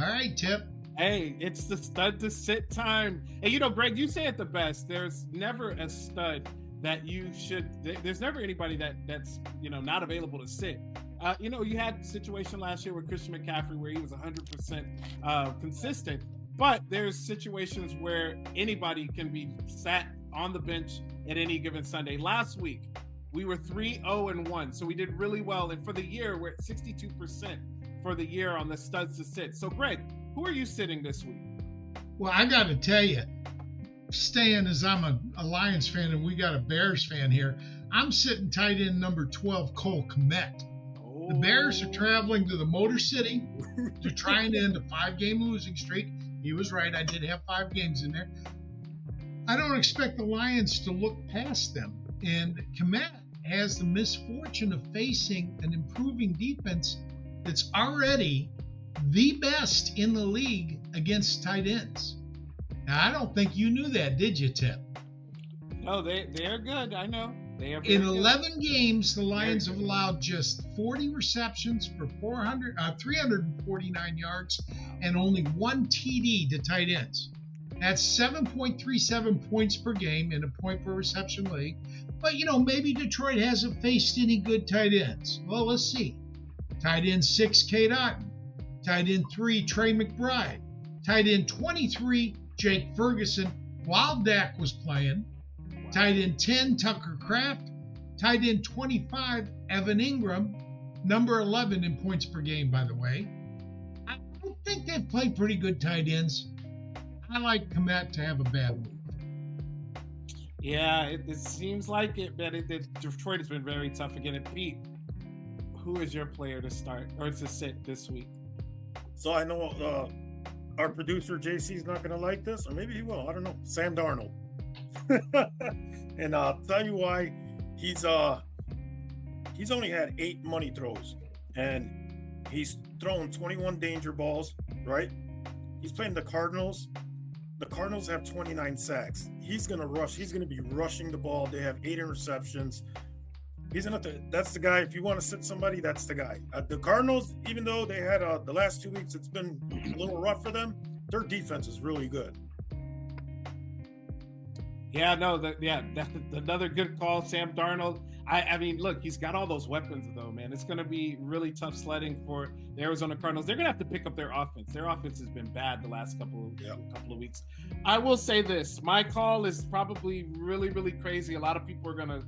All right, Tipp. Hey, it's the stud to sit time. And Greg, you say it the best. There's never a stud that you should. There's never anybody that's not available to sit. You had a situation last year with Christian McCaffrey where he was 100% consistent, but there's situations where anybody can be sat on the bench at any given Sunday. Last week, we were 3-0-1, so we did really well. And for the year, we're at 62% for the year on the studs to sit. So, Greg, who are you sitting this week? Well, I got to tell you, staying as I'm a Lions fan and we got a Bears fan here, I'm sitting tight end number 12, Cole Kmet. The Bears are traveling to the Motor City to try and end a 5-game losing streak. He was right. I did have 5 games in there. I don't expect the Lions to look past them. And Kmet has the misfortune of facing an improving defense that's already the best in the league against tight ends. Now, I don't think you knew that, did you, Tipp? No, they're good. I know. They are in 11 games, the Lions have allowed just 40 receptions for 349 yards and only 1 TD to tight ends. That's 7.37 points per game in a point per reception league. But, maybe Detroit hasn't faced any good tight ends. Well, let's see. Tight end 6, Cade Otton. Tight end 3, Trey McBride. Tight end 23, Jake Ferguson, while Dak was playing. Tight end 10, Tucker Kraft. Tight end 25, Evan Ingram. Number 11 in points per game, by the way. I think they've played pretty good tight ends. I like Kmet to have a bad week. Yeah, it seems like it, but Detroit has been very tough again. And Pete, who is your player to start or to sit this week? So I know our producer JC's not going to like this, or maybe he will. I don't know. Sam Darnold. And I'll tell you why. He's only had 8 money throws, and he's thrown 21 danger balls, right? He's playing the Cardinals. The Cardinals have 29 sacks. He's going to rush. He's going to be rushing the ball. They have 8 interceptions. He's going to that's the guy. If you want to sit somebody, that's the guy. The Cardinals, even though they had the last 2 weeks, it's been a little rough for them. Their defense is really good. Yeah, no, that's another good call, Sam Darnold. I mean, look, he's got all those weapons, though, man. It's going to be really tough sledding for the Arizona Cardinals. They're going to have to pick up their offense. Their offense has been bad the last couple of weeks. I will say this. My call is probably really, really crazy. A lot of people are going to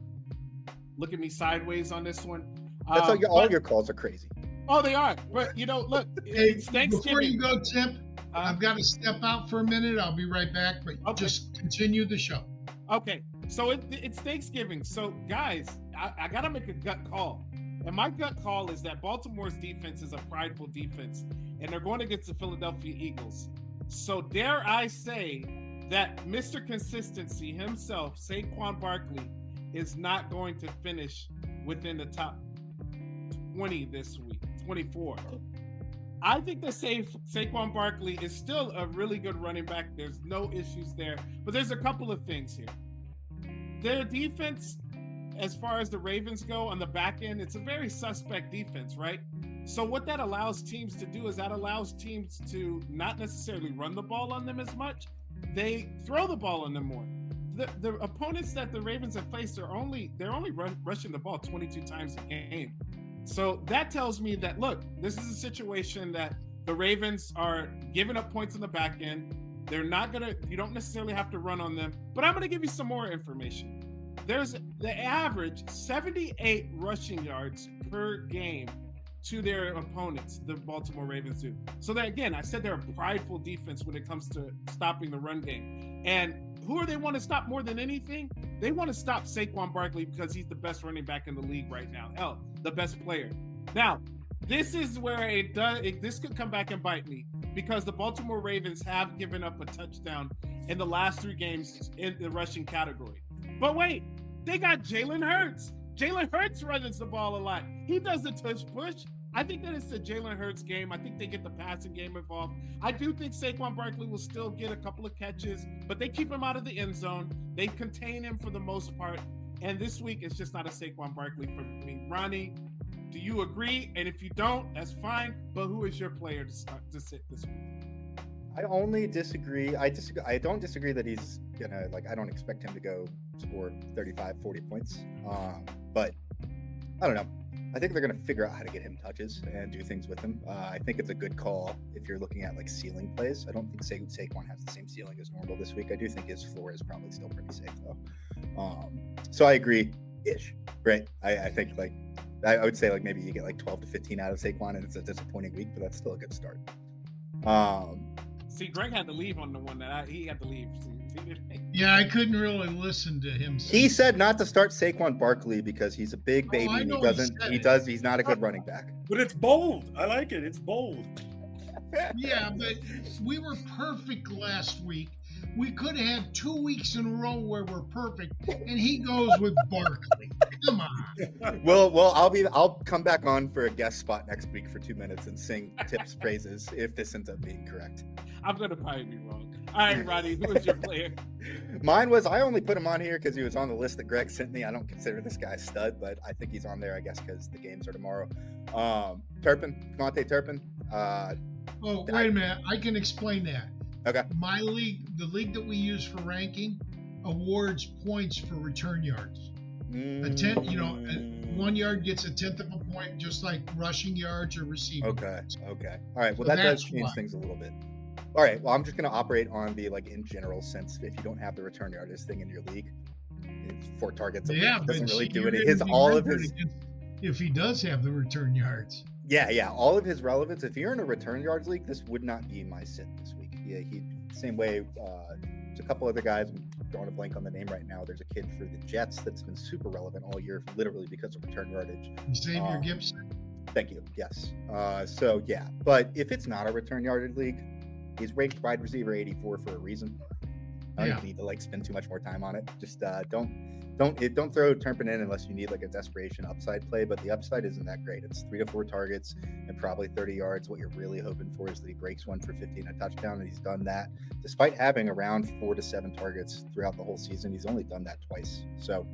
look at me sideways on this one. That's all your calls are crazy. Oh, they are. But, look, it's Thanksgiving. Before you go, Tipp, I've got to step out for a minute. I'll be right back, but just continue the show. Okay, so it's Thanksgiving. So, guys, I got to make a gut call. And my gut call is that Baltimore's defense is a prideful defense, and they're going against the Philadelphia Eagles. So, dare I say that Mr. Consistency himself, Saquon Barkley, is not going to finish within the top 20 this week, 24. I think that Saquon Barkley is still a really good running back. There's no issues there. But there's a couple of things here. Their defense, as far as the Ravens go on the back end, it's a very suspect defense, right? So what that allows teams to do is that allows teams to not necessarily run the ball on them as much. They throw the ball on them more. The opponents that the Ravens have faced they're only rushing the ball 22 times a game. So that tells me that, look, this is a situation that the Ravens are giving up points in the back end. They're not you don't necessarily have to run on them, but I'm going to give you some more information. There's the average 78 rushing yards per game to their opponents, the Baltimore Ravens do. So that, again, I said they're a prideful defense when it comes to stopping the run game. And who do they want to stop more than anything? They want to stop Saquon Barkley because he's the best running back in the league right now. Hell, the best player. Now, this is where this could come back and bite me because the Baltimore Ravens have given up a touchdown in the last 3 games in the rushing category. But wait, they got Jalen Hurts. Jalen Hurts runs the ball a lot. He does the push. I think that it's the Jalen Hurts game. I think they get the passing game involved. I do think Saquon Barkley will still get a couple of catches, but they keep him out of the end zone. They contain him for the most part. And this week, it's just not a Saquon Barkley for me. Ronnie, Do you agree? And if you don't, that's fine. But who is your player to sit this week? I only disagree. I don't disagree that he's gonna, like, I don't expect him to go score 35, 40 points. But I don't know. I think they're gonna figure out how to get him touches and do things with him. I think it's a good call if you're looking at like ceiling plays. I don't think Saquon has the same ceiling as normal this week. I do think his floor is probably still pretty safe though. So I agree ish, right? I think like I would say like maybe you get like 12 to 15 out of Saquon and it's a disappointing week, but that's still a good start. See, Greg had to leave on the one that he had to leave. Yeah, I couldn't really listen to him. He said not to start Saquon Barkley because he's a big baby and he's not a good running back. But it's bold. I like it. It's bold. Yeah, but we were perfect last week. We could have had 2 weeks in a row where we're perfect, and he goes with Barkley. Come on. Well, I'll come back on for a guest spot next week for 2 minutes and sing Tipp's praises if this ends up being correct. I'm gonna probably be wrong. All right, Roddy, who is your player? Mine was, I only put him on here because he was on the list that Greg sent me. I don't consider this guy a stud, but I think he's on there, I guess, because the games are tomorrow. Devontae Turpin. Wait a minute. I can explain that. Okay. My league, the league that we use for ranking, awards points for return yards. A 1 yard gets a 10th of a point, just like rushing yards or receiving. Okay. All right. Well, that does change things a little bit. All right. Well, I'm just going to operate on the like in general sense. If you don't have the return yardage thing in your league, it's 4 targets. Doesn't really do it. If he does have the return yards. Yeah. All of his relevance. If you're in a return yards league, this would not be my sit this week. Yeah, same way. There's a couple other guys. I'm drawing a blank on the name right now. There's a kid for the Jets that's been super relevant all year, literally because of return yardage. Xavier Gibson. Thank you. Yes. So yeah, but if it's not a return yardage league, he's ranked wide receiver 84 for a reason. I don't need to like spend too much more time on it. Just don't throw Turpin in unless you need like a desperation upside play. But the upside isn't that great. It's 3 to 4 targets and probably 30 yards. What you're really hoping for is that he breaks one for 15 a touchdown, and he's done that despite having around 4 to 7 targets throughout the whole season. He's only done that twice. So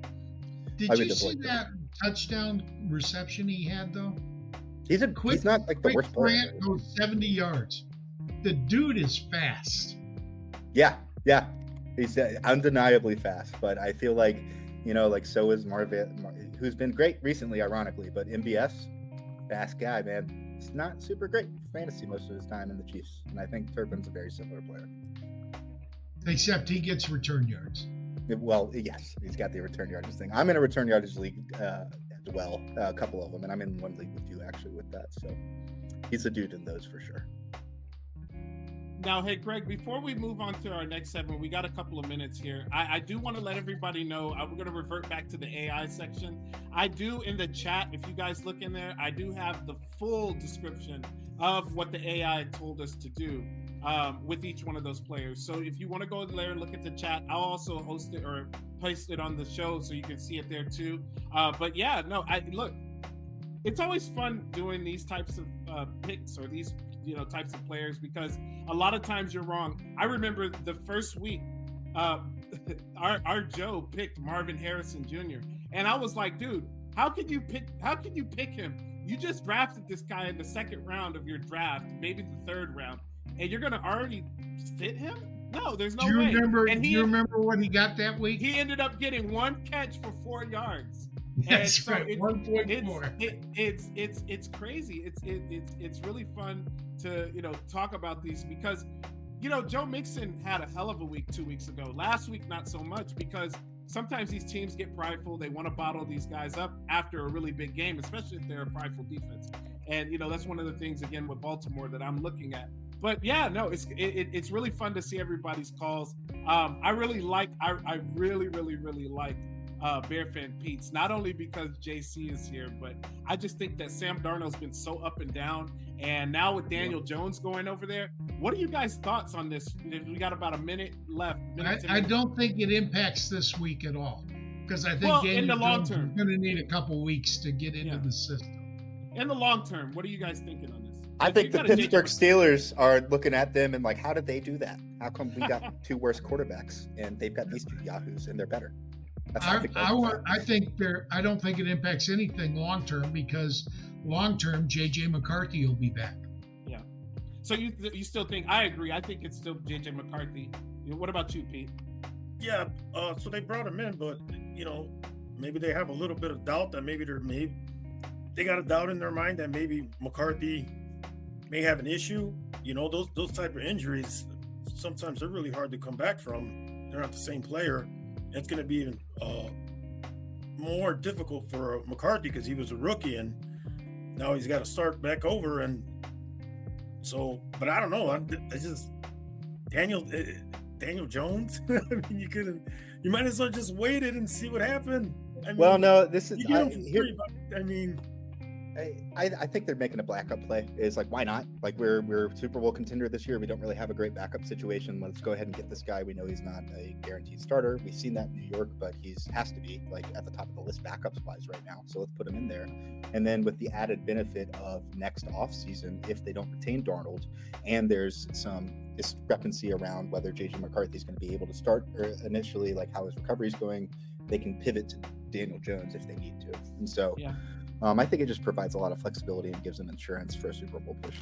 did you see that touchdown reception he had though? He's not like the worst player. Grant goes 70 yards. The dude is fast. Yeah. He's undeniably fast, but I feel like, like so is Marvin, who's been great recently, ironically, but MVS, fast guy, man. It's not super great for fantasy most of his time in the Chiefs, and I think Turpin's a very similar player. Except he gets return yards. Well, yes, he's got the return yardage thing. I'm in a return yardage league as well, a couple of them, and I'm in one league with you actually with that, so he's a dude in those for sure. Now, hey, Greg, before we move on to our next segment, we got a couple of minutes here. I do want to let everybody know, we're going to revert back to the AI section. I do in the chat, if you guys look in there, I do have the full description of what the AI told us to do with each one of those players. So if you want to go there and look at the chat, I'll also host it or post it on the show so you can see it there too. But yeah, no, look, it's always fun doing these types of picks or these types of players, because a lot of times you're wrong. I remember the first week, our Joe picked Marvin Harrison Jr. and I was like, dude, how can you pick him? You just drafted this guy in the 2nd round of your draft, maybe the 3rd round, and you're gonna already fit him? No, there's no way. Do you remember what he got that week? He ended up getting 1 catch for 4 yards. That's so right. 1.4. It's crazy. It's really fun to talk about these, because Joe Mixon had a hell of a week 2 weeks ago. Last week not so much, because sometimes these teams get prideful. They want to bottle these guys up after a really big game, especially if they're a prideful defense. And that's one of the things again with Baltimore that I'm looking at. But yeah, no, it's really fun to see everybody's calls. I really like Bear Fan Pete's, not only because JC is here, but I just think that Sam Darnold's been so up and down, and now with Daniel Jones going over there, what are you guys' thoughts on this? We got about a minute left. I don't think it impacts this week at all, because I think Daniel in the long Jones term, is going to need a couple weeks to get into the system. In the long term, what are you guys thinking on this? I think the Pittsburgh Steelers are looking at them and like, how did they do that? How come we got 2 worse quarterbacks and they've got these 2 yahoos and they're better? I don't think it impacts anything long term, because long term JJ McCarthy will be back. Yeah. So you still think? I agree. I think it's still JJ McCarthy. What about you, Pete? Yeah. So they brought him in, but maybe they have a little bit of doubt that maybe they got a doubt in their mind that maybe McCarthy may have an issue. Those type of injuries, sometimes they're really hard to come back from. They're not the same player. It's going to be even more difficult for McCarthy because he was a rookie and now he's got to start back over. And so, but I don't know. I just Daniel Jones. I mean, you might as well just wait it and see what happened. I mean, well, no, this is. I think they're making a backup play. Is like, why not? Like, we're a Super Bowl contender this year. We don't really have a great backup situation. Let's go ahead and get this guy. We know he's not a guaranteed starter. We've seen that in New York, but has to be like at the top of the list backups wise right now. So let's put him in there. And then with the added benefit of next offseason, if they don't retain Darnold, and there's some discrepancy around whether JJ McCarthy is going to be able to start or initially, like how his recovery is going, they can pivot to Daniel Jones if they need to. And so. Yeah. I think it just provides a lot of flexibility and gives them insurance for a Super Bowl push.